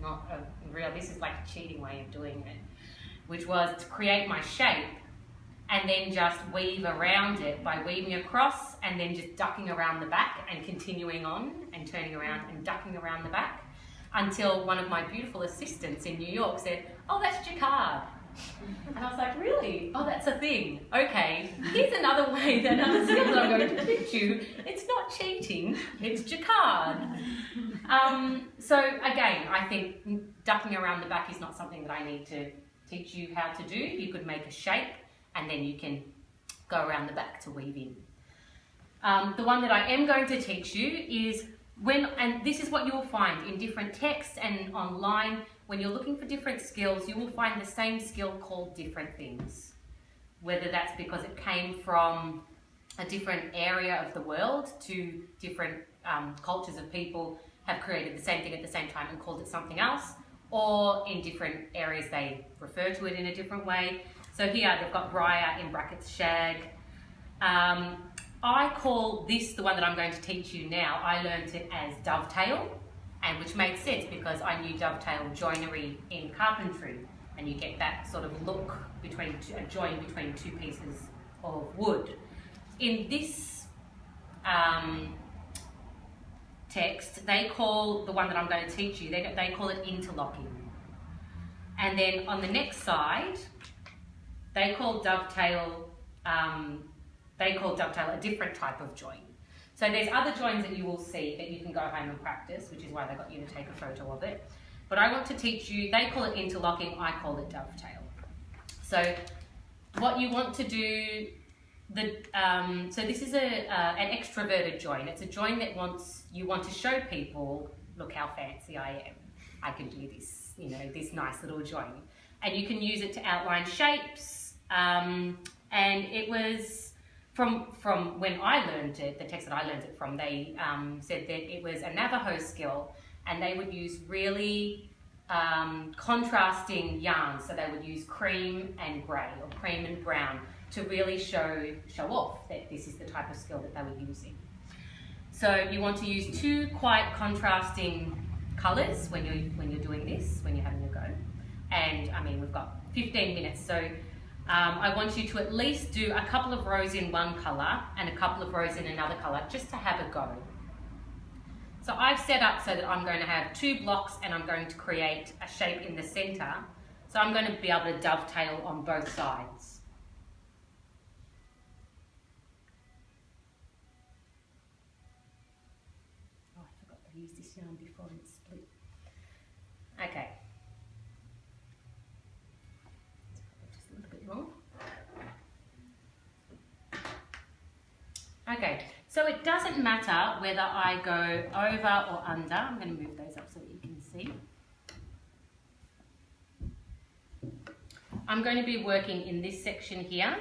not a real, this is like a cheating way of doing it, which was to create my shape and then just weave around it by weaving across and then just ducking around the back and continuing on and turning around and ducking around the back until one of my beautiful assistants in New York said, "Oh, that's jacquard." And I was like, "Really? Oh, that's a thing. Okay, here's another way, another skill that I'm going to teach you. It's not cheating, it's jacquard." So again, I think ducking around the back is not something that I need to teach you how to do. You could make a shape and then you can go around the back to weave in. The one that I am going to teach you is and this is what you will find in different texts and online. When you're looking for different skills, you will find the same skill called different things. Whether that's because it came from a different area of the world to different cultures of people have created the same thing at the same time and called it something else, or in different areas they refer to it in a different way. So here they've got briar in brackets shag. I call this, the one that I'm going to teach you now, I learned it as dovetail, and which made sense because I knew dovetail joinery in carpentry, and you get that sort of look between a join between two pieces of wood. In this text, they call the one that I'm going to teach you, they call it interlocking. And then on the next side, they call dovetail a different type of join. So there's other joins that you will see that you can go home and practice, which is why they got you to take a photo of it. But I want to teach you, they call it interlocking, I call it dovetail. So what you want to do, so this is an extroverted join. It's a join that you want to show people, look how fancy I am. I can do this, you know, this nice little join. And you can use it to outline shapes. And it was from when I learned it, the text that I learned it from, they said that it was a Navajo skill, and they would use really contrasting yarns. So they would use cream and grey or cream and brown to really show off that this is the type of skill that they were using. So you want to use two quite contrasting colours when you're doing this, when you're having a go. And I mean, we've got 15 minutes, so I want you to at least do a couple of rows in one colour and a couple of rows in another colour just to have a go. So I've set up so that I'm going to have two blocks and I'm going to create a shape in the centre. So I'm going to be able to dovetail on both sides. Oh, I forgot to use this yarn before it's split. Okay. Just a little bit wrong. Okay, so it doesn't matter whether I go over or under. I'm going to move those up so that you can see. I'm going to be working in this section here.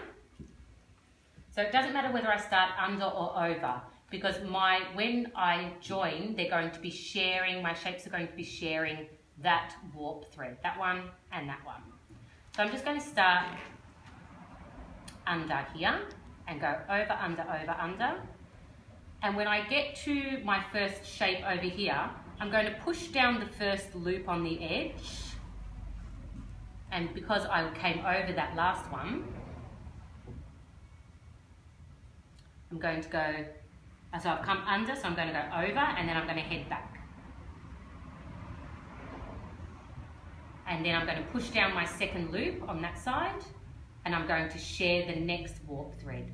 So it doesn't matter whether I start under or over, because when I join, they're going to be sharing, my shapes are going to be sharing that warp thread, that one and that one. So I'm just going to start under here and go over, under, under. And when I get to my first shape over here, I'm going to push down the first loop on the edge. And because I came over that last one, I'm going to go, so I've come under, so I'm going to go over and then I'm going to head back. And then I'm going to push down my second loop on that side, and I'm going to share the next warp thread.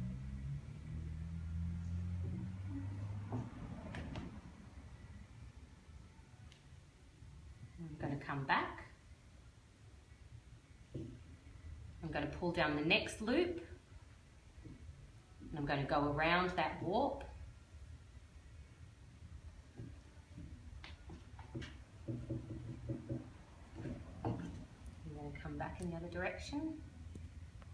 I'm going to come back. I'm going to pull down the next loop, and I'm going to go around that warp. I'm going to come back in the other direction.